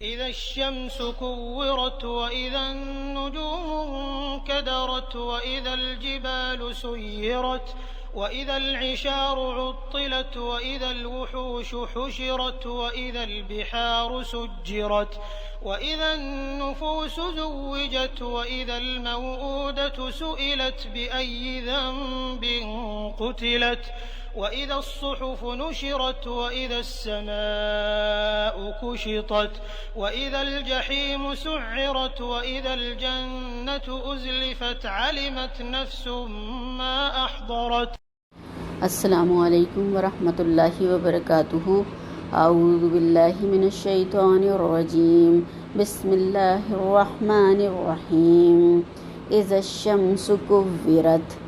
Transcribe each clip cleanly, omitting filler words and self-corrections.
إذا الشمس كورت وإذا النجوم انكدرت وإذا الجبال سيرت وإذا العشار عطلت وإذا الوحوش حشرت وإذا البحار سجرت وإذا النفوس زوجت وإذا الموءودة سئلت بأي ذنب قتلت وإذا الصحف نشرت وإذا السماء كشطت وإذا الجحيم سعرت وإذا الجنة أزلفت علمت نفس ما أحضرت. السلام علیکم ورحمۃ اللہ وبرکاتہ. اعوذ باللہ من الشیطان الرجیم. بسم اللہ الرحمن الرحیم. اذا الشمس كورت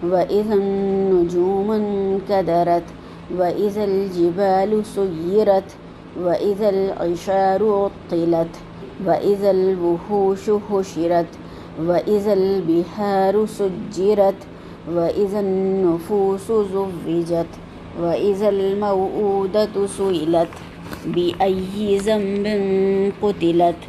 وإذا النجوم انكدرت وإذا الجبال سيرت وإذا العشار عطلت وإذا الوحوش حشرت وإذا البحار سجرت وإذا النفوس زوجت وإذا الموءودة سئلت بأي ذنب قتلت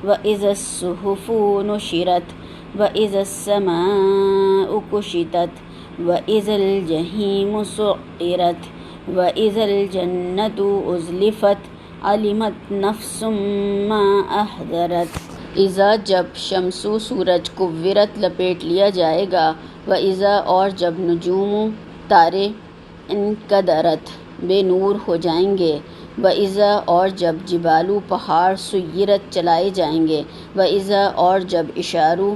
وإذا الصحف نشرت وإذا السماء كشطت وإذا الجحيم سعرت وإذا الجنة أزلفت علمت نفس ما أحضرت. اذا جب شمسو سورج کورت لپیٹ لیا جائے گا، و اذا اور جب نجوم تارے انکدرت بے نور ہو جائیں گے، و اذا اور جب جبالو پہاڑ سیرت چلائے جائیں گے، و اذا اور جب اشارو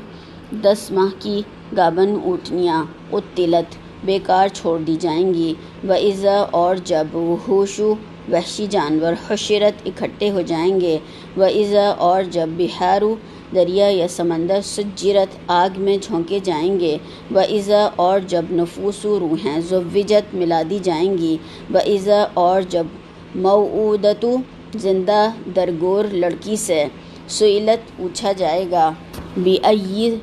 10 ماہ کی گابن اونٹنیاں عطلت بیکار چھوڑ دی جائیں گی، و اذا اور جب وحوشو وحشی جانور حشرت اکٹھے ہو جائیں گے، و اذا اور جب بحارو دریا یا سمندر سجرت آگ میں جھونکے جائیں گے، و اذا اور جب نفوسو روحیں زوجت ملا دی جائیں گی، و اذا اور جب موعودتو زندہ درگور لڑکی سے سئلت پوچھا جائے گا، بِأَيِّ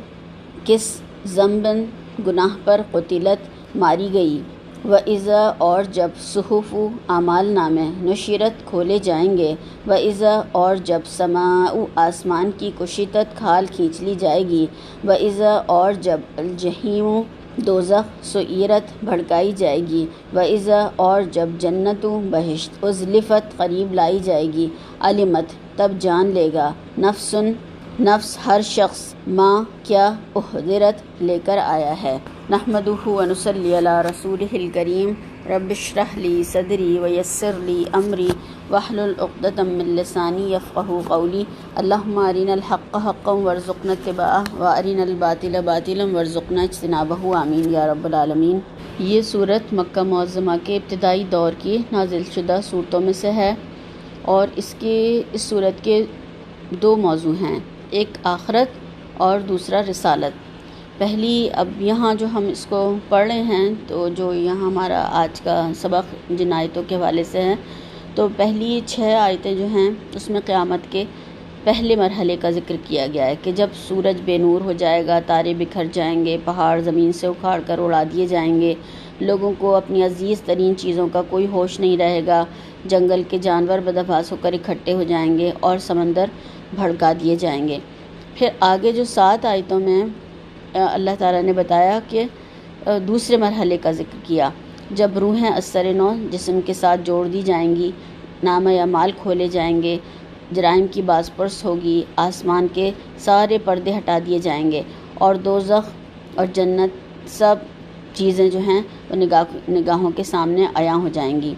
کس ذنبن گناہ پر قتلت ماری گئی، و اذا اور جب صحف اعمال نامے نشرت کھولے جائیں گے، و اذا اور جب سماء آسمان کی کشطت کھال کھینچ لی جائے گی، و اذا اور جب الجحیم دوزخ سعیرت بھڑکائی جائے گی، و اذا اور جب جنت بہشت ازلفت قریب لائی جائے گی، علمت تب جان لے گا، نفس ہر شخص ماں کیا احضرت لے کر آیا ہے. نحمدہ ونصلی علی رسولہ الکریم. رب اشرح لی صدری ویسر لی امری واحلل عقدۃ من لسانی یفقہوا قولی. اللہم ارنا الحق حقا وارزقنا اتباعہ وارنا الباطل باطلا وارزقنا اجتنابہ. آمین یا رب العالمین. یہ صورت مکہ معظمہ کے ابتدائی دور کی نازل شدہ صورتوں میں سے ہے، اور اس صورت کے 2 موضوع ہیں، ایک آخرت اور دوسرا رسالت. پہلی اب یہاں جو ہم اس کو پڑھ رہے ہیں، تو جو یہاں ہمارا آج کا سبق جن آیتوں کے حوالے سے ہے، تو پہلی 6 آیتیں جو ہیں اس میں قیامت کے پہلے مرحلے کا ذکر کیا گیا ہے کہ جب سورج بے نور ہو جائے گا، تارے بکھر جائیں گے، پہاڑ زمین سے اکھاڑ کر اڑا دیے جائیں گے، لوگوں کو اپنی عزیز ترین چیزوں کا کوئی ہوش نہیں رہے گا، جنگل کے جانور بدحواس ہو کر اکٹھے ہو جائیں گے اور سمندر بھڑکا دیے جائیں گے. پھر آگے جو 7 آیتوں میں اللہ تعالیٰ نے بتایا کہ دوسرے مرحلے کا ذکر کیا، جب روحیں اثر نو جسم کے ساتھ جوڑ دی جائیں گی، نامہ اعمال کھولے جائیں گے، جرائم کی باز پرس ہوگی، آسمان کے سارے پردے ہٹا دیے جائیں گے، اور دوزخ اور جنت سب چیزیں جو ہیں وہ نگاہوں کے سامنے عیاں ہو جائیں گی.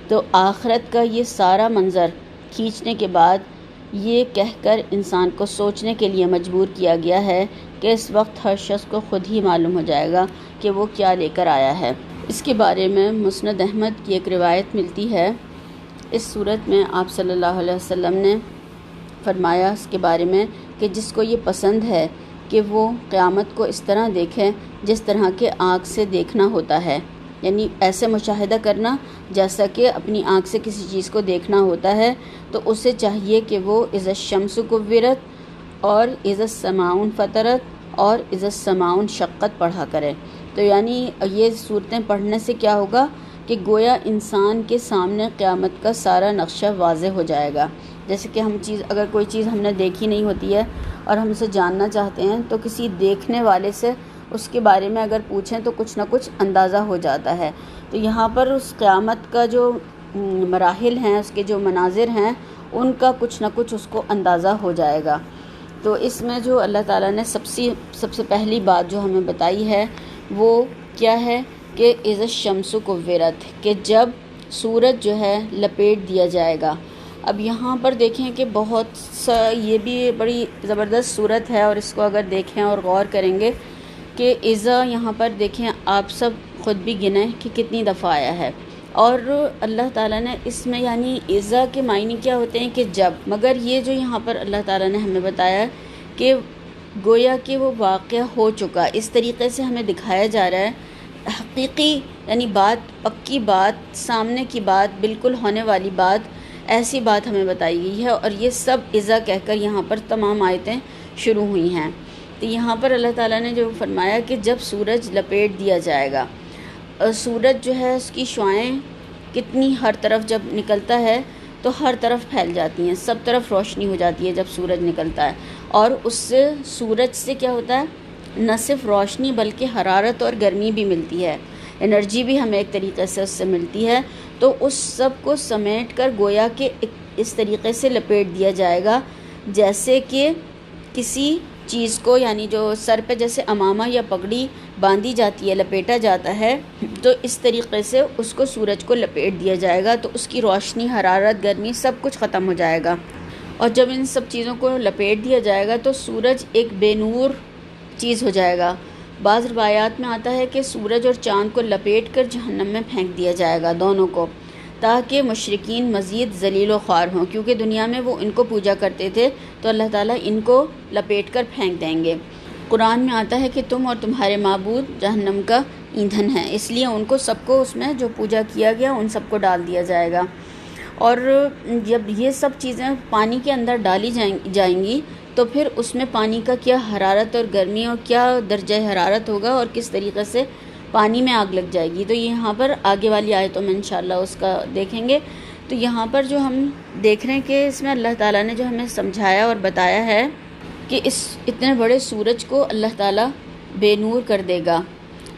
تو آخرت کا یہ سارا منظر کھینچنے کے بعد یہ کہہ کر انسان کو سوچنے کے لیے مجبور کیا گیا ہے کہ اس وقت ہر شخص کو خود ہی معلوم ہو جائے گا کہ وہ کیا لے کر آیا ہے. اس کے بارے میں مسند احمد کی ایک روایت ملتی ہے. اس صورت میں آپ صلی اللہ علیہ وسلم نے فرمایا اس کے بارے میں کہ جس کو یہ پسند ہے کہ وہ قیامت کو اس طرح دیکھے جس طرح کے آنکھ سے دیکھنا ہوتا ہے، یعنی ایسے مشاہدہ کرنا جیسا کہ اپنی آنکھ سے کسی چیز کو دیکھنا ہوتا ہے، تو اسے چاہیے کہ وہ اذا الشمس کورت اور اذا السماء انفطرت اور اذا السماء انشقت پڑھا کرے. تو یعنی یہ صورتیں پڑھنے سے کیا ہوگا کہ گویا انسان کے سامنے قیامت کا سارا نقشہ واضح ہو جائے گا. جیسے کہ اگر کوئی چیز ہم نے دیکھی نہیں ہوتی ہے اور ہم اسے جاننا چاہتے ہیں تو کسی دیکھنے والے سے اس کے بارے میں اگر پوچھیں تو کچھ نہ کچھ اندازہ ہو جاتا ہے۔ تو یہاں پر اس قیامت کا جو مراحل ہیں، اس کے جو مناظر ہیں، ان کا کچھ نہ کچھ اس کو اندازہ ہو جائے گا۔ تو اس میں جو اللہ تعالیٰ نے سب سے پہلی بات جو ہمیں بتائی ہے وہ کیا ہے کہ اذا الشمس کورت، کہ جب سورج جو ہے لپیٹ دیا جائے گا۔ اب یہاں پر دیکھیں کہ یہ بھی بڑی زبردست صورت ہے، اور اس کو اگر دیکھیں اور غور کریں گے کہ اذا یہاں پر دیکھیں، آپ سب خود بھی گنیں کہ کتنی دفعہ آیا ہے، اور اللہ تعالیٰ نے اس میں یعنی اذا کے معنی کیا ہوتے ہیں کہ جب، مگر یہ جو یہاں پر اللہ تعالیٰ نے ہمیں بتایا کہ گویا کہ وہ واقعہ ہو چکا، اس طریقے سے ہمیں دکھایا جا رہا ہے حقیقی، یعنی بات، پکی بات، سامنے کی بات، بالکل ہونے والی بات، ایسی بات ہمیں بتائی گئی ہے، اور یہ سب اذا کہہ کر یہاں پر تمام آیتیں شروع ہوئی ہیں۔ تو یہاں پر اللہ تعالیٰ نے جو فرمایا کہ جب سورج لپیٹ دیا جائے گا، سورج جو ہے اس کی شعاعیں کتنی ہر طرف جب نکلتا ہے تو ہر طرف پھیل جاتی ہیں، سب طرف روشنی ہو جاتی ہے جب سورج نکلتا ہے، اور اس سے سورج سے کیا ہوتا ہے، نہ صرف روشنی بلکہ حرارت اور گرمی بھی ملتی ہے، انرجی بھی ہمیں ایک طریقے سے اس سے ملتی ہے۔ تو اس سب کو سمیٹ کر گویا کہ اس طریقے سے لپیٹ دیا جائے گا جیسے کہ کسی چیز کو، یعنی جو سر پہ جیسے امامہ یا پگڑی باندھی جاتی ہے، لپیٹا جاتا ہے، تو اس طریقے سے اس کو سورج کو لپیٹ دیا جائے گا، تو اس کی روشنی، حرارت، گرمی سب کچھ ختم ہو جائے گا۔ اور جب ان سب چیزوں کو لپیٹ دیا جائے گا تو سورج ایک بے نور چیز ہو جائے گا۔ بعض روایات میں آتا ہے کہ سورج اور چاند کو لپیٹ کر جہنم میں پھینک دیا جائے گا، دونوں کو، تاکہ مشرکین مزید ذلیل و خوار ہوں، کیونکہ دنیا میں وہ ان کو پوجا کرتے تھے، تو اللہ تعالیٰ ان کو لپیٹ کر پھینک دیں گے۔ قرآن میں آتا ہے کہ تم اور تمہارے معبود جہنم کا ایندھن ہیں، اس لیے ان کو سب کو اس میں جو پوجا کیا گیا ان سب کو ڈال دیا جائے گا۔ اور جب یہ سب چیزیں پانی کے اندر ڈالی جائیں گی تو پھر اس میں پانی کا کیا حرارت اور گرمی اور کیا درجہ حرارت ہوگا، اور کس طریقے سے پانی میں آگ لگ جائے گی۔ تو یہاں پر آگے والی آیتوں میں انشاءاللہ اس کا دیکھیں گے۔ تو یہاں پر جو ہم دیکھ رہے ہیں کہ اس میں اللہ تعالیٰ نے جو ہمیں سمجھایا اور بتایا ہے کہ اس اتنے بڑے سورج کو اللہ تعالیٰ بے نور کر دے گا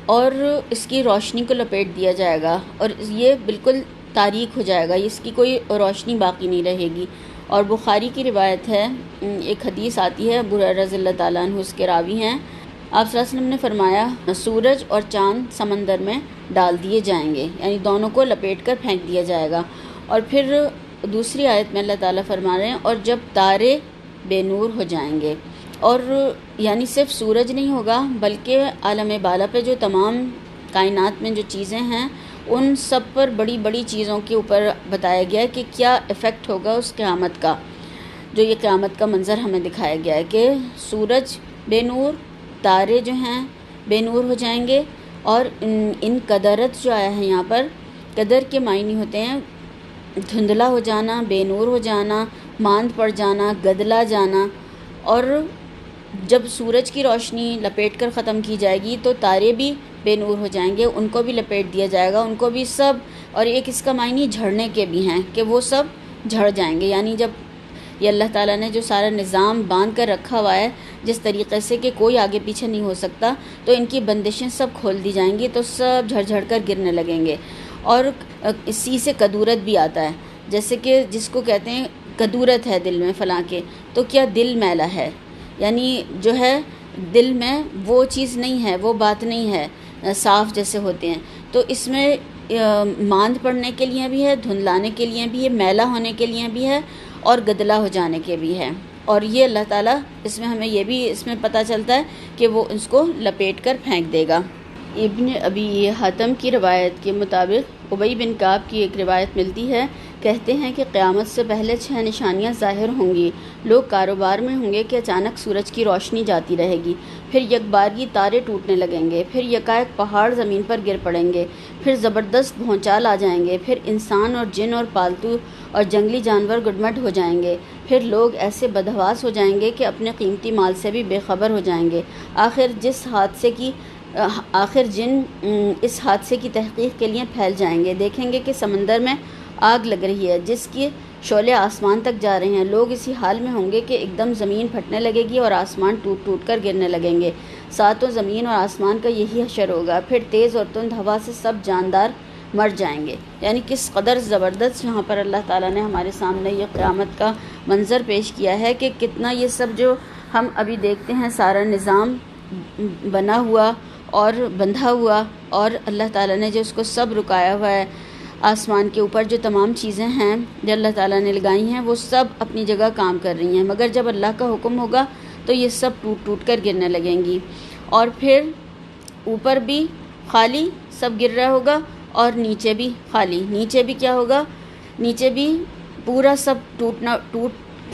اور اس کی روشنی کو لپیٹ دیا جائے گا، اور یہ بالکل تاریک ہو جائے گا، اس کی کوئی روشنی باقی نہیں رہے گی۔ اور بخاری کی روایت ہے، ایک حدیث آتی ہے، ابو ہریرہ رضی اللہ تعالیٰ عنہ اس کے راوی ہیں، آپ صلی اللہ علیہ وسلم نے فرمایا سورج اور چاند سمندر میں ڈال دیے جائیں گے، یعنی دونوں کو لپیٹ کر پھینک دیا جائے گا۔ اور پھر دوسری آیت میں اللہ تعالیٰ فرما رہے ہیں اور جب تارے بے نور ہو جائیں گے، اور یعنی صرف سورج نہیں ہوگا بلکہ عالم بالا پہ جو تمام کائنات میں جو چیزیں ہیں ان سب پر بڑی بڑی چیزوں کے اوپر بتایا گیا ہے کہ کیا ایفیکٹ ہوگا اس قیامت کا، جو یہ قیامت کا منظر ہمیں دکھایا گیا ہے کہ سورج بے نور، تارے جو ہیں بے نور ہو جائیں گے، اور ان قدرت جو آیا ہے یہاں پر، قدر کے معنی ہوتے ہیں دھندلا ہو جانا، بے نور ہو جانا، ماند پڑ جانا، گدلا جانا۔ اور جب سورج کی روشنی لپیٹ کر ختم کی جائے گی تو تارے بھی بے نور ہو جائیں گے، ان کو بھی لپیٹ دیا جائے گا، ان کو بھی سب، اور ایک اس کا معنی جھڑنے کے بھی ہیں کہ وہ سب جھڑ جائیں گے، یعنی جب یہ اللہ تعالیٰ نے جو سارا نظام باندھ کر رکھا ہوا ہے جس طریقے سے کہ کوئی آگے پیچھے نہیں ہو سکتا، تو ان کی بندشیں سب کھول دی جائیں گی تو سب جھڑ جھڑ کر گرنے لگیں گے۔ اور اسی سے کدورت بھی آتا ہے، جیسے کہ جس کو کہتے ہیں کدورت ہے دل میں فلاں کے، تو کیا دل میلا ہے، یعنی جو ہے دل میں وہ چیز نہیں ہے، وہ بات نہیں ہے، صاف جیسے ہوتے ہیں، تو اس میں ماند پڑنے کے لیے بھی ہے، دھندلانے کے لیے بھی ہے، میلا ہونے کے لیے بھی ہے، اور گدلا ہو جانے کے بھی ہے۔ اور یہ اللہ تعالیٰ اس میں ہمیں یہ بھی اس میں پتہ چلتا ہے کہ وہ اس کو لپیٹ کر پھینک دے گا۔ ابن ابی حاتم کی روایت کے مطابق ابی بن کعب کی ایک روایت ملتی ہے، کہتے ہیں کہ قیامت سے پہلے 6 نشانیاں ظاہر ہوں گی۔ لوگ کاروبار میں ہوں گے کہ اچانک سورج کی روشنی جاتی رہے گی، پھر یکبارگی تارے ٹوٹنے لگیں گے، پھر یکایک پہاڑ زمین پر گر پڑیں گے، پھر زبردست بھونچال آ جائیں گے، پھر انسان اور جن اور پالتو اور جنگلی جانور گڈمٹ ہو جائیں گے، پھر لوگ ایسے بدحواس ہو جائیں گے کہ اپنے قیمتی مال سے بھی بے خبر ہو جائیں گے۔ آخر جن اس حادثے کی تحقیق کے لیے پھیل جائیں گے، دیکھیں گے کہ سمندر میں آگ لگ رہی ہے شعلے آسمان تک جا رہے ہیں۔ لوگ اسی حال میں ہوں گے کہ ایک دم زمین پھٹنے لگے گی اور آسمان ٹوٹ ٹوٹ کر گرنے لگیں گے۔ ساتوں زمین اور آسمان کا یہی حشر ہوگا۔ پھر تیز اور تند ہوا سے سب جاندار مر جائیں گے۔ یعنی کس قدر زبردست یہاں پر اللہ تعالیٰ نے ہمارے سامنے یہ قیامت کا منظر پیش کیا ہے کہ کتنا یہ سب جو ہم ابھی دیکھتے ہیں سارا نظام بنا ہوا اور بندھا ہوا، اور اللہ تعالیٰ نے جو اس کو سب رکایا ہوا ہے، آسمان کے اوپر جو تمام چیزیں ہیں جو اللہ تعالیٰ نے لگائی ہیں وہ سب اپنی جگہ کام کر رہی ہیں، مگر جب اللہ کا حکم ہوگا تو یہ سب ٹوٹ ٹوٹ کر گرنے لگیں گی۔ اور پھر اوپر بھی خالی سب گر رہا ہوگا اور نیچے بھی خالی۔ نیچے بھی کیا ہوگا؟ نیچے بھی پورا سب ٹوٹ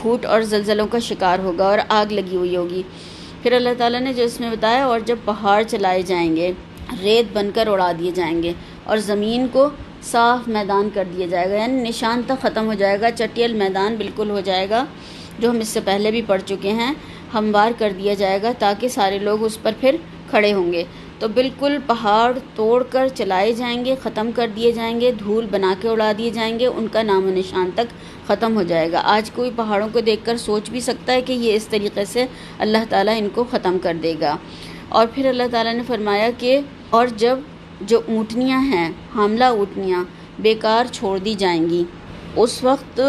پھوٹ اور زلزلوں کا شکار ہوگا اور آگ لگی ہوئی ہوگی۔ پھر اللہ تعالیٰ نے جو اس میں بتایا، اور جب پہاڑ چلائے جائیں گے، ریت بن کر اڑا دیے جائیں گے اور زمین کو صاف میدان کر دیا جائے گا، یعنی نشان تک ختم ہو جائے گا، چٹیل میدان بالکل ہو جائے گا، جو ہم اس سے پہلے بھی پڑھ چکے ہیں، ہموار کر دیا جائے گا تاکہ سارے لوگ اس پر پھر کھڑے ہوں گے۔ تو بالکل پہاڑ توڑ کر چلائے جائیں گے، ختم کر دیے جائیں گے، دھول بنا کے اڑا دیے جائیں گے، ان کا نام و نشان تک ختم ہو جائے گا۔ آج کوئی پہاڑوں کو دیکھ کر سوچ بھی سکتا ہے کہ یہ اس طریقے سے اللہ تعالیٰ ان کو ختم کر دے گا۔ اور پھر اللہ تعالیٰ نے فرمایا کہ اور جب جو اونٹنیاں ہیں، حاملہ اونٹنیاں بیکار چھوڑ دی جائیں گی، اس وقت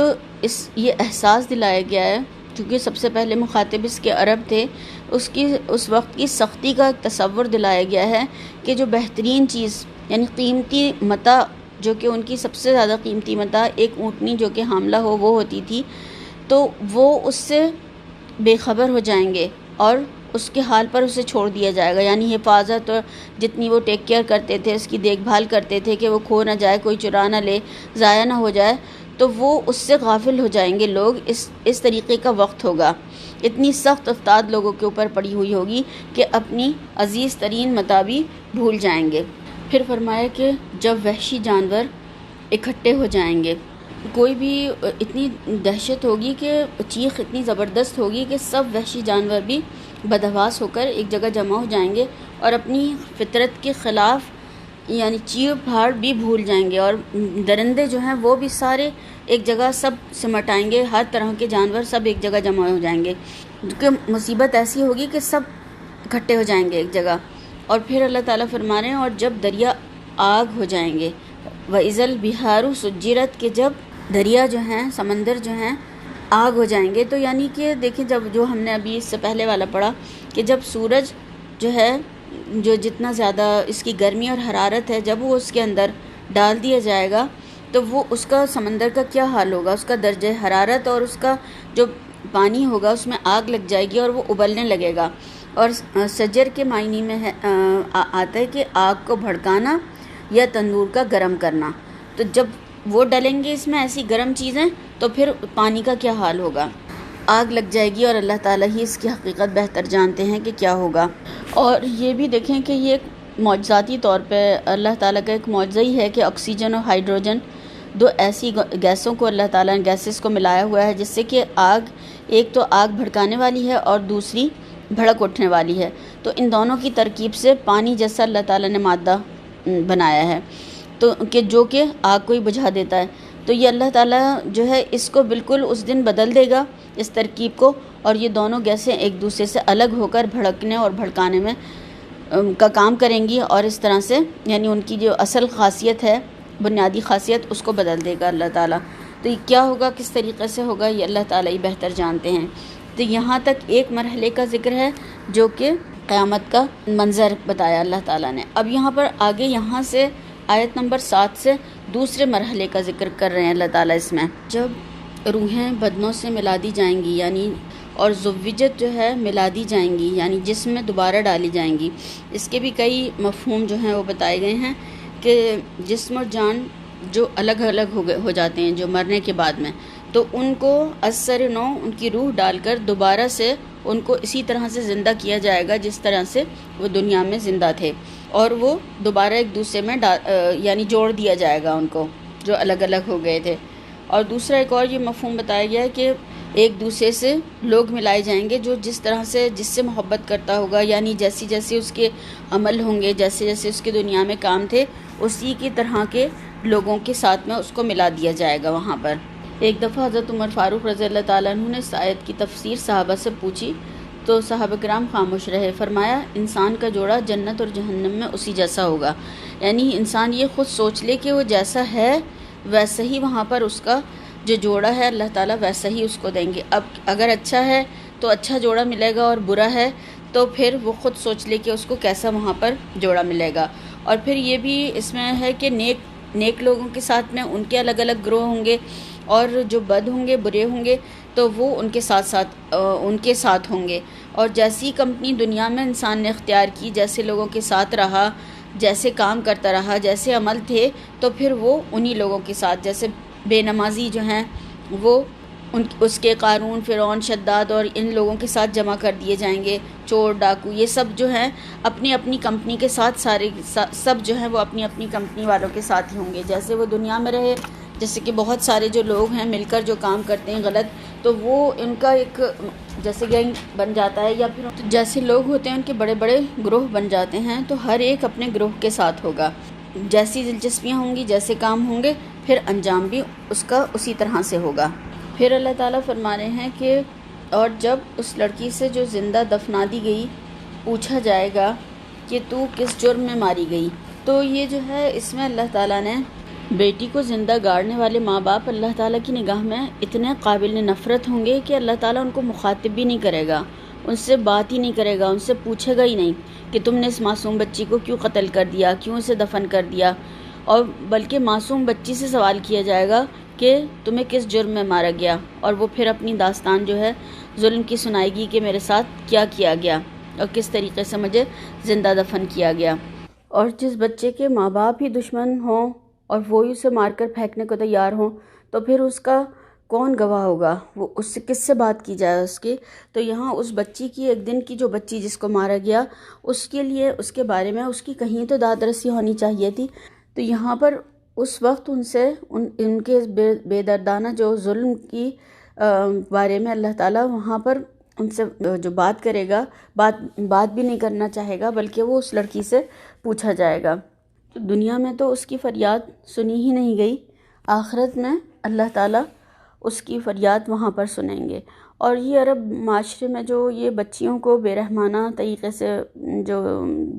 یہ احساس دلایا گیا ہے، چونکہ سب سے پہلے مخاطب اس کے عرب تھے، اس وقت کی سختی کا ایک تصور دلایا گیا ہے کہ جو بہترین چیز یعنی قیمتی متاع، جو کہ ان کی سب سے زیادہ قیمتی متاع ایک اونٹنی جو کہ حاملہ ہو وہ ہوتی تھی، تو وہ اس سے بے خبر ہو جائیں گے اور اس کے حال پر اسے چھوڑ دیا جائے گا۔ یعنی حفاظت اور جتنی وہ ٹیک کیئر کرتے تھے، اس کی دیکھ بھال کرتے تھے کہ وہ کھو نہ جائے، کوئی چرا نہ لے، ضائع نہ ہو جائے، تو وہ اس سے غافل ہو جائیں گے لوگ۔ اس طریقے کا وقت ہوگا، اتنی سخت افتاد لوگوں کے اوپر پڑی ہوئی ہوگی کہ اپنی عزیز ترین متاع بھی بھول جائیں گے۔ پھر فرمایا کہ جب وحشی جانور اکٹھے ہو جائیں گے، کوئی بھی اتنی دہشت ہوگی کہ چیخ اتنی زبردست ہوگی کہ سب وحشی جانور بھی بدحواس ہو کر ایک جگہ جمع ہو جائیں گے اور اپنی فطرت کے خلاف یعنی چیخ پھاڑ بھی بھول جائیں گے، اور درندے جو ہیں وہ بھی سارے ایک جگہ سب سمٹ آئیں گے، ہر طرح کے جانور سب ایک جگہ جمع ہو جائیں گے، کیونکہ مصیبت ایسی ہوگی کہ سب اکٹھے ہو جائیں گے ایک جگہ۔ اور پھر اللہ تعالیٰ فرما رہے ہیں اور جب دریا آگ ہو جائیں گے، وَإِذَا الْبِحَارُ سُجِّرَتْ، کہ جب دریا جو ہیں، سمندر جو ہیں آگ ہو جائیں گے، تو یعنی کہ دیکھیں جب جو ہم نے ابھی اس سے پہلے والا پڑھا کہ جب سورج جو ہے، جو جتنا زیادہ اس کی گرمی اور حرارت ہے، جب وہ اس کے اندر ڈال دیا جائے گا تو وہ اس کا سمندر کا کیا حال ہوگا، اس کا درجہ حرارت اور اس کا جو پانی ہوگا اس میں آگ لگ جائے گی اور وہ ابلنے لگے گا۔ اور سجر کے معنی میں آتا ہے کہ آگ کو بھڑکانا یا تندور کا گرم کرنا، تو جب وہ ڈلیں گے اس میں ایسی گرم چیزیں تو پھر پانی کا کیا حال ہوگا، آگ لگ جائے گی، اور اللہ تعالیٰ ہی اس کی حقیقت بہتر جانتے ہیں کہ کیا ہوگا۔ اور یہ بھی دیکھیں کہ یہ ایک معجزاتی طور پہ اللہ تعالیٰ کا ایک معجزہ ہی ہے کہ آکسیجن اور ہائیڈروجن دو ایسی گیسوں کو اللہ تعالیٰ نے گیسز کو ملایا ہوا ہے جس سے کہ آگ، ایک تو آگ بھڑکانے والی ہے اور دوسری بھڑک اٹھنے والی ہے، تو ان دونوں کی ترکیب سے پانی جیسا اللہ تعالیٰ نے مادہ بنایا ہے، تو کہ جو کہ آگ کو ہی بجھا دیتا ہے۔ تو یہ اللہ تعالیٰ جو ہے اس کو بالکل اس دن بدل دے گا، اس ترکیب کو، اور یہ دونوں گیسیں ایک دوسرے سے الگ ہو کر بھڑکنے اور بھڑکانے میں کا کام کریں گی، اور اس طرح سے یعنی ان کی جو اصل خاصیت ہے، بنیادی خاصیت، اس کو بدل دے گا اللہ تعالیٰ۔ تو یہ کیا ہوگا، کس طریقے سے ہوگا، یہ اللہ تعالیٰ ہی بہتر جانتے ہیں۔ تو یہاں تک ایک مرحلے کا ذکر ہے جو کہ قیامت کا منظر بتایا اللہ تعالیٰ نے۔ اب یہاں پر آگے یہاں سے آیت نمبر 7 سے دوسرے مرحلے کا ذکر کر رہے ہیں اللہ تعالیٰ اس میں۔ جب روحیں بدنوں سے ملا دی جائیں گی، یعنی اور زوجت جو ہے ملا دی جائیں گی، یعنی جسم میں دوبارہ ڈالی جائیں گی، اس کے بھی کئی مفہوم جو ہیں وہ بتائے گئے ہیں کہ جسم اور جان جو الگ الگ ہو جاتے ہیں جو مرنے کے بعد میں، تو ان کو اثر نو ان کی روح ڈال کر دوبارہ سے ان کو اسی طرح سے زندہ کیا جائے گا جس طرح سے وہ دنیا میں زندہ تھے، اور وہ دوبارہ ایک دوسرے میں یعنی جوڑ دیا جائے گا ان کو جو الگ الگ ہو گئے تھے۔ اور دوسرا ایک اور یہ مفہوم بتایا گیا ہے کہ ایک دوسرے سے لوگ ملائے جائیں گے جو جس طرح سے جس سے محبت کرتا ہوگا، یعنی جیسی جیسی اس کے عمل ہوں گے، جیسے جیسے اس کے دنیا میں کام تھے، اسی کی طرح کے لوگوں کے ساتھ میں اس کو ملا دیا جائے گا وہاں پر۔ ایک دفعہ حضرت عمر فاروق رضی اللہ تعالیٰ عنہ نے اس آیت کی تفسیر صحابہ سے پوچھی تو صحابہ کرام خاموش رہے۔ فرمایا انسان کا جوڑا جنت اور جہنم میں اسی جیسا ہوگا، یعنی انسان یہ خود سوچ لے کہ وہ جیسا ہے ویسا ہی وہاں پر اس کا جو جوڑا ہے اللہ تعالیٰ ویسا ہی اس کو دیں گے۔ اب اگر اچھا ہے تو اچھا جوڑا ملے گا، اور برا ہے تو پھر وہ خود سوچ لے کہ اس کو کیسا وہاں پر جوڑا ملے گا۔ اور پھر یہ بھی اس میں ہے کہ نیک لوگوں کے ساتھ میں ان کے الگ الگ گروہ ہوں گے، اور جو بد ہوں گے، برے ہوں گے، تو وہ ان کے ساتھ ہوں گے۔ اور جیسی کمپنی دنیا میں انسان نے اختیار کی، جیسے لوگوں کے ساتھ رہا، جیسے کام کرتا رہا، جیسے عمل تھے، تو پھر وہ انہی لوگوں کے ساتھ، جیسے بے نمازی جو ہیں وہ اس کے قارون، فرعون، شداد اور ان لوگوں کے ساتھ جمع کر دیے جائیں گے۔ چور، ڈاکو، یہ سب جو ہیں اپنی اپنی کمپنی کے ساتھ، سب جو ہیں وہ اپنی اپنی کمپنی والوں کے ساتھ ہی ہوں گے۔ جیسے وہ دنیا میں رہے، جیسے کہ بہت سارے جو لوگ ہیں مل کر جو کام کرتے ہیں غلط، تو وہ ان کا ایک جیسے گینگ بن جاتا ہے، یا پھر جیسے لوگ ہوتے ہیں ان کے بڑے بڑے گروہ بن جاتے ہیں، تو ہر ایک اپنے گروہ کے ساتھ ہوگا۔ جیسی دلچسپیاں ہوں گی، جیسے کام ہوں گے، پھر انجام بھی اس کا اسی طرح سے ہوگا۔ پھر اللہ تعالیٰ فرما رہے ہیں کہ اور جب اس لڑکی سے جو زندہ دفنا دی گئی پوچھا جائے گا کہ تو کس جرم میں ماری گئی، تو یہ جو ہے اس میں اللہ تعالیٰ نے بیٹی کو زندہ گاڑنے والے ماں باپ اللہ تعالیٰ کی نگاہ میں اتنے قابل نفرت ہوں گے کہ اللہ تعالیٰ ان کو مخاطب بھی نہیں کرے گا، ان سے بات ہی نہیں کرے گا، ان سے پوچھے گا ہی نہیں کہ تم نے اس معصوم بچی کو کیوں قتل کر دیا، کیوں اسے دفن کر دیا، اور بلکہ معصوم بچی سے سوال کیا جائے گا کہ تمہیں کس جرم میں مارا گیا، اور وہ پھر اپنی داستان جو ہے ظلم کی سنائے گی کہ میرے ساتھ کیا کیا گیا اور کس طریقے سے مجھے زندہ دفن کیا گیا۔ اور جس بچے کے ماں باپ ہی دشمن ہوں اور وہی اسے مار کر پھینکنے کو تیار ہوں، تو پھر اس کا کون گواہ ہوگا؟ وہ اس سے کس سے بات کی جائے اس کی؟ تو یہاں اس بچی کی، ایک دن کی جو بچی جس کو مارا گیا، اس کے لیے، اس کے بارے میں اس کی کہیں تو داد رسی ہونی چاہیے تھی۔ تو یہاں پر اس وقت ان سے ان کے بے دردانہ جو ظلم کی بارے میں اللہ تعالیٰ وہاں پر ان سے جو بات کرے گا، بات بھی نہیں کرنا چاہے گا، بلکہ وہ اس لڑکی سے پوچھا جائے گا۔ تو دنیا میں تو اس کی فریاد سنی ہی نہیں گئی، آخرت میں اللہ تعالیٰ اس کی فریاد وہاں پر سنیں گے۔ اور یہ عرب معاشرے میں جو یہ بچیوں کو بے رحمانہ طریقے سے جو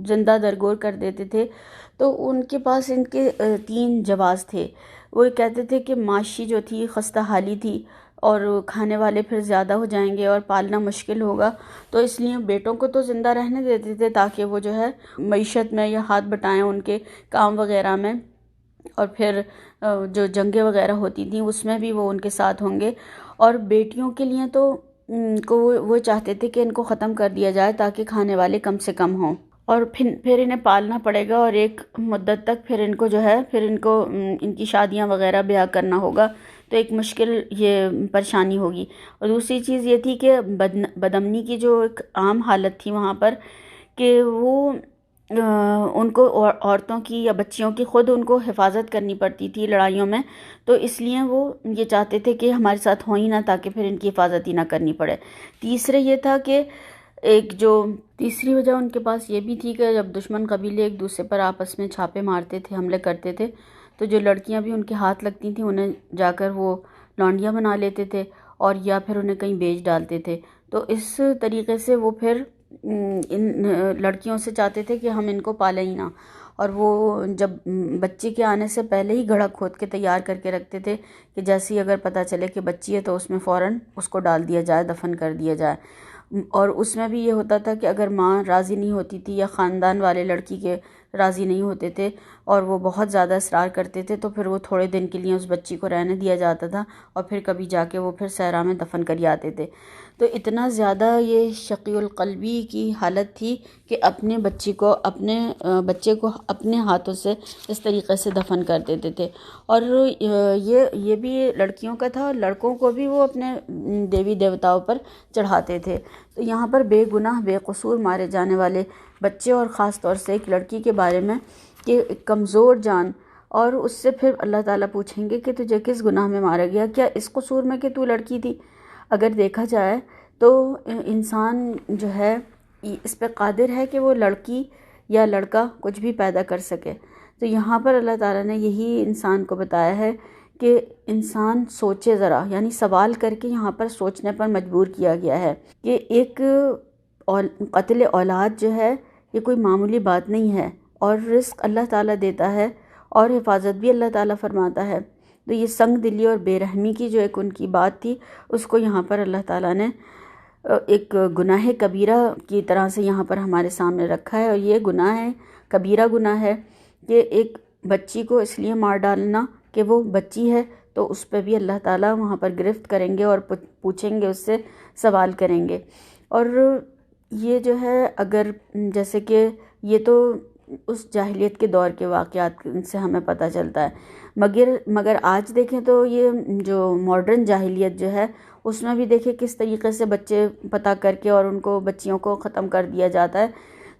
زندہ درگور کر دیتے تھے، تو ان کے پاس ان کے 3 جواز تھے۔ وہ کہتے تھے کہ معاشی جو تھی خستہ حالی تھی، اور کھانے والے پھر زیادہ ہو جائیں گے اور پالنا مشکل ہوگا، تو اس لیے بیٹوں کو تو زندہ رہنے دیتے تھے تاکہ وہ جو ہے معیشت میں یا ہاتھ بٹائیں ان کے کام وغیرہ میں، اور پھر جو جنگیں وغیرہ ہوتی تھیں اس میں بھی وہ ان کے ساتھ ہوں گے۔ اور بیٹیوں کے لیے تو وہ چاہتے تھے کہ ان کو ختم کر دیا جائے تاکہ کھانے والے کم سے کم ہوں، اور پھر انہیں پالنا پڑے گا، اور ایک مدت تک پھر ان کو جو ہے ان کی شادیاں وغیرہ بیاہ کرنا ہوگا، تو ایک مشکل یہ پریشانی ہوگی۔ اور دوسری چیز یہ تھی کہ بدامنی کی جو ایک عام حالت تھی وہاں پر، کہ وہ ان کو عورتوں کی یا بچیوں کی خود ان کو حفاظت کرنی پڑتی تھی لڑائیوں میں، تو اس لیے وہ یہ چاہتے تھے کہ ہمارے ساتھ ہوں ہی نہ تاکہ پھر ان کی حفاظت ہی نہ کرنی پڑے۔ تیسرے یہ تھا کہ تیسری وجہ ان کے پاس یہ بھی تھی کہ جب دشمن قبیلے ایک دوسرے پر آپس میں چھاپے مارتے تھے، حملے کرتے تھے، تو جو لڑکیاں بھی ان کے ہاتھ لگتی تھیں انہیں جا کر وہ لونڈیاں بنا لیتے تھے، اور یا پھر انہیں کہیں بیچ ڈالتے تھے۔ تو اس طریقے سے وہ پھر ان لڑکیوں سے چاہتے تھے کہ ہم ان کو پالیں ہی نہ، اور وہ جب بچے کے آنے سے پہلے ہی گھڑا کھود کے تیار کر کے رکھتے تھے کہ جیسے ہی اگر پتہ چلے کہ بچی ہے تو اس میں فوراً اس کو ڈال دیا جائے، دفن کر دیا جائے۔ اور اس میں بھی یہ ہوتا تھا کہ اگر ماں راضی نہیں ہوتی تھی یا خاندان والے لڑکی کے راضی نہیں ہوتے تھے اور وہ بہت زیادہ اصرار کرتے تھے، تو پھر وہ تھوڑے دن کے لیے اس بچی کو رہنے دیا جاتا تھا، اور پھر کبھی جا کے وہ پھر صحرا میں دفن کر آتے تھے۔ تو اتنا زیادہ یہ شقی القلبی کی حالت تھی کہ اپنے بچے کو اپنے ہاتھوں سے اس طریقے سے دفن کر دیتے تھے۔ اور یہ بھی لڑکیوں کا تھا، لڑکوں کو بھی وہ اپنے دیوی دیوتاؤں پر چڑھاتے تھے۔ تو یہاں پر بے گناہ بے قصور مارے جانے والے بچے، اور خاص طور سے ایک لڑکی کے بارے میں کہ کمزور جان، اور اس سے پھر اللہ تعالیٰ پوچھیں گے کہ تجھے کس گناہ میں مارا گیا، کیا اس قصور میں کہ تو لڑکی تھی؟ اگر دیکھا جائے تو انسان جو ہے اس پہ قادر ہے کہ وہ لڑکی یا لڑکا کچھ بھی پیدا کر سکے۔ تو یہاں پر اللہ تعالیٰ نے یہی انسان کو بتایا ہے کہ انسان سوچے ذرا، یعنی سوال کر کے یہاں پر سوچنے پر مجبور کیا گیا ہے کہ ایک قتل اولاد جو ہے یہ کوئی معمولی بات نہیں ہے، اور رزق اللہ تعالیٰ دیتا ہے اور حفاظت بھی اللہ تعالیٰ فرماتا ہے۔ تو یہ سنگ دلی اور بے رحمی کی جو ایک ان کی بات تھی، اس کو یہاں پر اللہ تعالیٰ نے ایک گناہ کبیرہ کی طرح سے یہاں پر ہمارے سامنے رکھا ہے، اور یہ گناہ ہے، کبیرہ گناہ ہے کہ ایک بچی کو اس لیے مار ڈالنا کہ وہ بچی ہے، تو اس پہ بھی اللہ تعالیٰ وہاں پر گرفت کریں گے اور پوچھیں گے، اس سے سوال کریں گے۔ اور یہ جو ہے، اگر جیسے کہ یہ تو اس جاہلیت کے دور کے واقعات سے ہمیں پتہ چلتا ہے، مگر آج دیکھیں تو یہ جو ماڈرن جاہلیت جو ہے، اس میں بھی دیکھیں کس طریقے سے بچے پتہ کر کے اور ان کو بچیوں کو ختم کر دیا جاتا ہے۔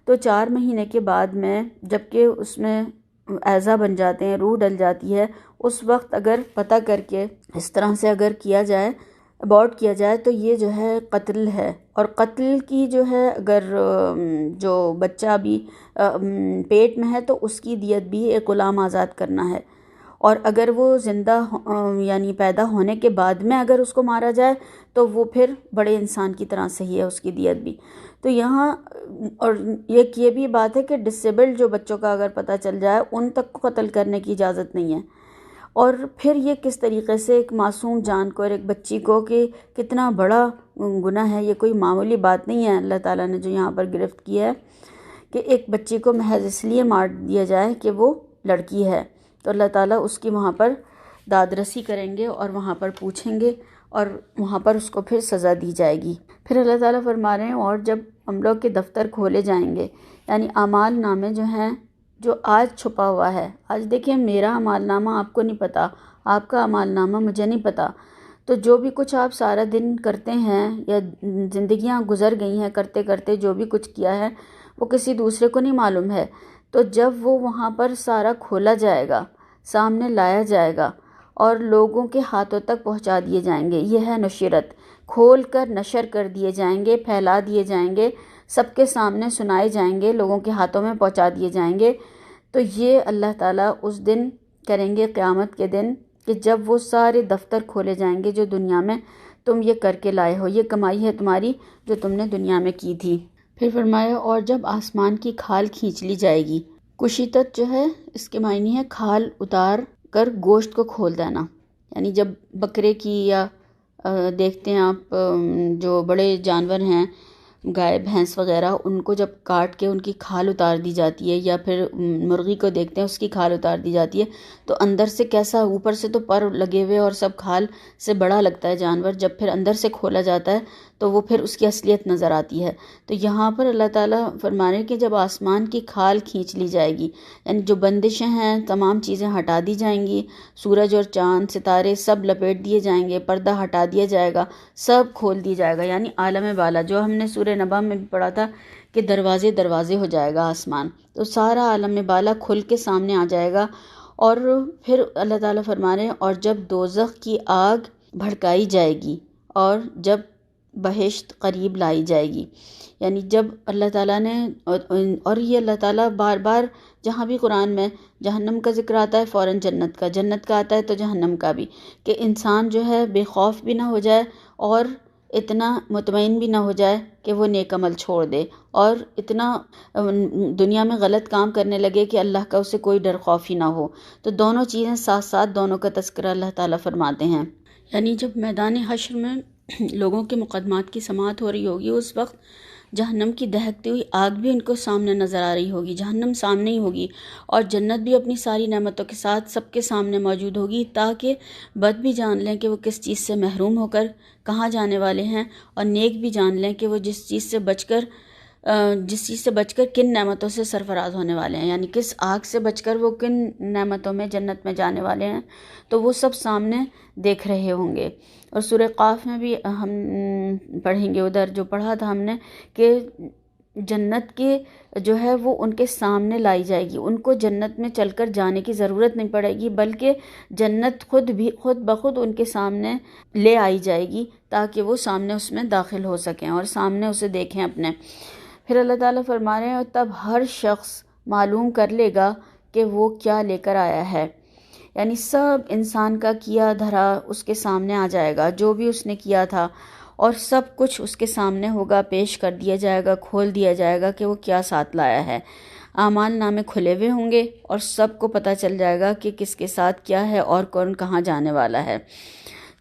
تو 4 مہینے کے بعد میں جب کہ اس میں اعضا بن جاتے ہیں، روح ڈل جاتی ہے، اس وقت اگر پتہ کر کے اس طرح سے اگر کیا جائے، ابورٹ کیا جائے، تو یہ جو ہے قتل ہے۔ اور قتل کی جو ہے، اگر جو بچہ بھی پیٹ میں ہے تو اس کی دیت بھی ایک غلام آزاد کرنا ہے، اور اگر وہ زندہ یعنی پیدا ہونے کے بعد میں اگر اس کو مارا جائے تو وہ پھر بڑے انسان کی طرح سے ہی ہے، اس کی دیت بھی۔ تو یہاں اور ایک یہ بھی بات ہے کہ ڈسیبلڈ جو بچوں کا اگر پتہ چل جائے، ان تک کو قتل کرنے کی اجازت نہیں ہے۔ اور پھر یہ کس طریقے سے ایک معصوم جان کو اور ایک بچی کو، کہ کتنا بڑا گناہ ہے، یہ کوئی معمولی بات نہیں ہے اللہ تعالیٰ نے جو یہاں پر گرفت کیا ہے، کہ ایک بچی کو محض اس لیے مار دیا جائے کہ وہ لڑکی ہے۔ تو اللہ تعالیٰ اس کی وہاں پر داد رسی کریں گے اور وہاں پر پوچھیں گے، اور وہاں پر اس کو پھر سزا دی جائے گی۔ پھر اللہ تعالیٰ فرما رہے ہیں، اور جب ہم لوگ کے دفتر کھولے جائیں گے، یعنی اعمال نامے جو ہیں، جو آج چھپا ہوا ہے، آج دیکھیں میرا اعمال نامہ آپ کو نہیں پتہ، آپ کا اعمال نامہ مجھے نہیں پتہ، تو جو بھی کچھ آپ سارا دن کرتے ہیں یا زندگیاں گزر گئی ہیں کرتے کرتے، جو بھی کچھ کیا ہے وہ کسی دوسرے کو نہیں معلوم ہے۔ تو جب وہ وہاں پر سارا کھولا جائے گا، سامنے لایا جائے گا اور لوگوں کے ہاتھوں تک پہنچا دیے جائیں گے، یہ ہے نشرت، کھول کر نشر کر دیے جائیں گے، پھیلا دیے جائیں گے، سب کے سامنے سنائے جائیں گے، لوگوں کے ہاتھوں میں پہنچا دیے جائیں گے۔ تو یہ اللہ تعالیٰ اس دن کریں گے، قیامت کے دن، کہ جب وہ سارے دفتر کھولے جائیں گے جو دنیا میں تم یہ کر کے لائے ہو، یہ کمائی ہے تمہاری جو تم نے دنیا میں کی تھی۔ پھر فرمایا، اور جب آسمان کی کھال کھینچ لی جائے گی۔ کشیتت جو ہے، اس کے معنی ہے کھال اتار کر گوشت کو کھول دینا، یعنی جب بکرے کی یا دیکھتے ہیں آپ جو بڑے جانور ہیں، گائے بھینس وغیرہ، ان کو جب کاٹ کے ان کی کھال اتار دی جاتی ہے، یا پھر مرغی کو دیکھتے ہیں اس کی کھال اتار دی جاتی ہے، تو اندر سے کیسا، اوپر سے تو پر لگے ہوئے اور سب کھال سے بڑا لگتا ہے جانور، جب پھر اندر سے کھولا جاتا ہے تو وہ پھر اس کی اصلیت نظر آتی ہے۔ تو یہاں پر اللہ تعالیٰ فرما رہے ہیں کہ جب آسمان کی کھال کھینچ لی جائے گی، یعنی جو بندشیں ہیں تمام چیزیں ہٹا دی جائیں گی، سورج اور چاند ستارے سب لپیٹ دیے جائیں گے، پردہ ہٹا دیا جائے گا، سب کھول دی جائے گا، یعنی عالم بالا جو ہم نے سورہ نبا میں بھی پڑھا تھا کہ دروازے دروازے ہو جائے گا آسمان، تو سارا عالم بالا کھل کے سامنے آ جائے گا۔ اور پھر اللہ تعالیٰ فرما رہے ہیں، اور جب دوزخ کی آگ بھڑکائی جائے گی اور جب بہشت قریب لائی جائے گی، یعنی جب اللہ تعالیٰ نے، اور یہ اللہ تعالیٰ بار بار جہاں بھی قرآن میں جہنم کا ذکر آتا ہے فوراً جنت کا، جنت کا آتا ہے تو جہنم کا بھی، کہ انسان جو ہے بے خوف بھی نہ ہو جائے اور اتنا مطمئن بھی نہ ہو جائے کہ وہ نیک عمل چھوڑ دے، اور اتنا دنیا میں غلط کام کرنے لگے کہ اللہ کا اسے کوئی ڈر خوف ہی نہ ہو۔ تو دونوں چیزیں ساتھ ساتھ، دونوں کا تذکرہ اللہ تعالیٰ فرماتے ہیں۔ یعنی جب میدان حشر میں لوگوں کے مقدمات کی سماعت ہو رہی ہوگی، اس وقت جہنم کی دہکتی ہوئی آگ بھی ان کو سامنے نظر آ رہی ہوگی، جہنم سامنے ہی ہوگی، اور جنت بھی اپنی ساری نعمتوں کے ساتھ سب کے سامنے موجود ہوگی، تاکہ بد بھی جان لیں کہ وہ کس چیز سے محروم ہو کر کہاں جانے والے ہیں، اور نیک بھی جان لیں کہ وہ جس چیز سے بچ کر کن نعمتوں سے سرفراز ہونے والے ہیں، یعنی کس آگ سے بچ کر وہ کن نعمتوں میں جنت میں جانے والے ہیں، تو وہ سب سامنے دیکھ رہے ہوں گے۔ اور سورہ قاف میں بھی ہم پڑھیں گے، ادھر جو پڑھا تھا ہم نے کہ جنت کی جو ہے وہ ان کے سامنے لائی جائے گی، ان کو جنت میں چل کر جانے کی ضرورت نہیں پڑے گی، بلکہ جنت خود بخود ان کے سامنے لے آئی جائے گی، تاکہ وہ سامنے اس میں داخل ہو سکیں اور سامنے اسے دیکھیں اپنے۔ پھر اللہ تعالیٰ فرما رہے ہیں، اور تب ہر شخص معلوم کر لے گا کہ وہ کیا لے کر آیا ہے، یعنی سب انسان کا کیا دھرا اس کے سامنے آ جائے گا، جو بھی اس نے کیا تھا، اور سب کچھ اس کے سامنے ہوگا، پیش کر دیا جائے گا، کھول دیا جائے گا کہ وہ کیا ساتھ لایا ہے۔ اعمال نامے کھلے ہوئے ہوں گے اور سب کو پتہ چل جائے گا کہ کس کے ساتھ کیا ہے اور کون کہاں جانے والا ہے۔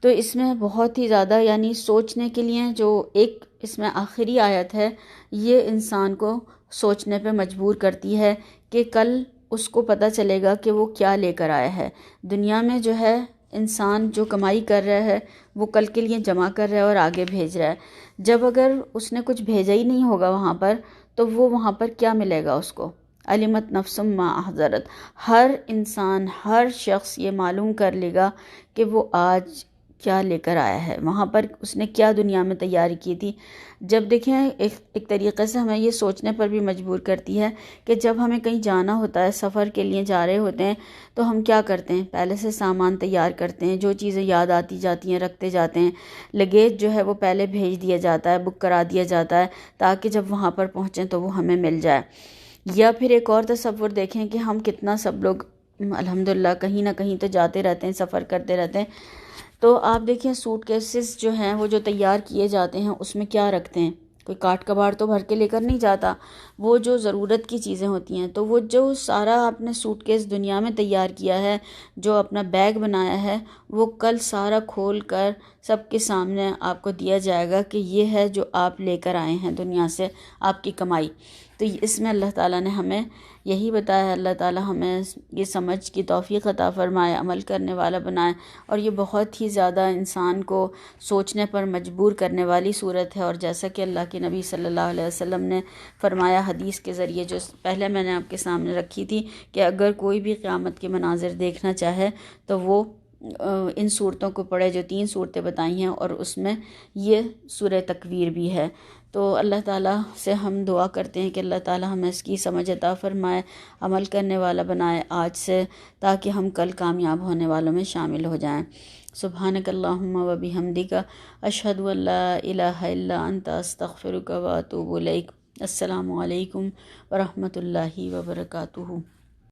تو اس میں بہت ہی زیادہ یعنی سوچنے کے لیے جو ایک اس میں آخری آیت ہے، یہ انسان کو سوچنے پہ مجبور کرتی ہے کہ کل اس کو پتہ چلے گا کہ وہ کیا لے کر آیا ہے۔ دنیا میں جو ہے انسان جو کمائی کر رہا ہے وہ کل کے لیے جمع کر رہا ہے اور آگے بھیج رہا ہے۔ جب اگر اس نے کچھ بھیجا ہی نہیں ہوگا وہاں پر، تو وہ وہاں پر کیا ملے گا اس کو؟ علمت نفس ما احضرت۔ ہر انسان، ہر شخص یہ معلوم کر لے گا کہ وہ آج کیا لے کر آیا ہے، وہاں پر اس نے کیا دنیا میں تیاری کی تھی۔ جب دیکھیں ایک طریقے سے ہمیں یہ سوچنے پر بھی مجبور کرتی ہے کہ جب ہمیں کہیں جانا ہوتا ہے، سفر کے لیے جا رہے ہوتے ہیں، تو ہم کیا کرتے ہیں؟ پہلے سے سامان تیار کرتے ہیں، جو چیزیں یاد آتی جاتی ہیں رکھتے جاتے ہیں۔ لگیج جو ہے وہ پہلے بھیج دیا جاتا ہے، بک کرا دیا جاتا ہے، تاکہ جب وہاں پر پہنچیں تو وہ ہمیں مل جائے۔ یا پھر ایک اور تصور دیکھیں کہ ہم کتنا سب لوگ الحمدللہ کہیں نہ کہیں تو جاتے رہتے ہیں، سفر کرتے رہتے ہیں۔ تو آپ دیکھیں سوٹ کیسز جو ہیں وہ جو تیار کیے جاتے ہیں اس میں کیا رکھتے ہیں؟ کوئی کاٹ کباڑ تو بھر کے لے کر نہیں جاتا، وہ جو ضرورت کی چیزیں ہوتی ہیں۔ تو وہ جو سارا آپ نے سوٹ کیس دنیا میں تیار کیا ہے، جو اپنا بیگ بنایا ہے، وہ کل سارا کھول کر سب کے سامنے آپ کو دیا جائے گا کہ یہ ہے جو آپ لے کر آئے ہیں دنیا سے، آپ کی کمائی۔ تو اس میں اللہ تعالیٰ نے ہمیں یہی بتایا ہے، اللہ تعالیٰ ہمیں یہ سمجھ کی توفیق عطا فرمائے، عمل کرنے والا بنائے۔ اور یہ بہت ہی زیادہ انسان کو سوچنے پر مجبور کرنے والی صورت ہے، اور جیسا کہ اللہ کے نبی صلی اللہ علیہ وسلم نے فرمایا حدیث کے ذریعے، جو پہلے میں نے آپ کے سامنے رکھی تھی، کہ اگر کوئی بھی قیامت کے مناظر دیکھنا چاہے تو وہ ان صورتوں کو پڑھے جو 3 صورتیں بتائی ہیں، اور اس میں یہ سورہ تکویر بھی ہے۔ تو اللہ تعالیٰ سے ہم دعا کرتے ہیں کہ اللہ تعالیٰ ہمیں اس کی سمجھ عطا فرمائے، عمل کرنے والا بنائے آج سے، تاکہ ہم کل کامیاب ہونے والوں میں شامل ہو جائیں۔ سبحانک اللہم و بحمدک، اشہد ان لا الہ الا انت، استغفرک و اتوب الیک۔ السلام علیکم ورحمۃ اللہ وبرکاتہ۔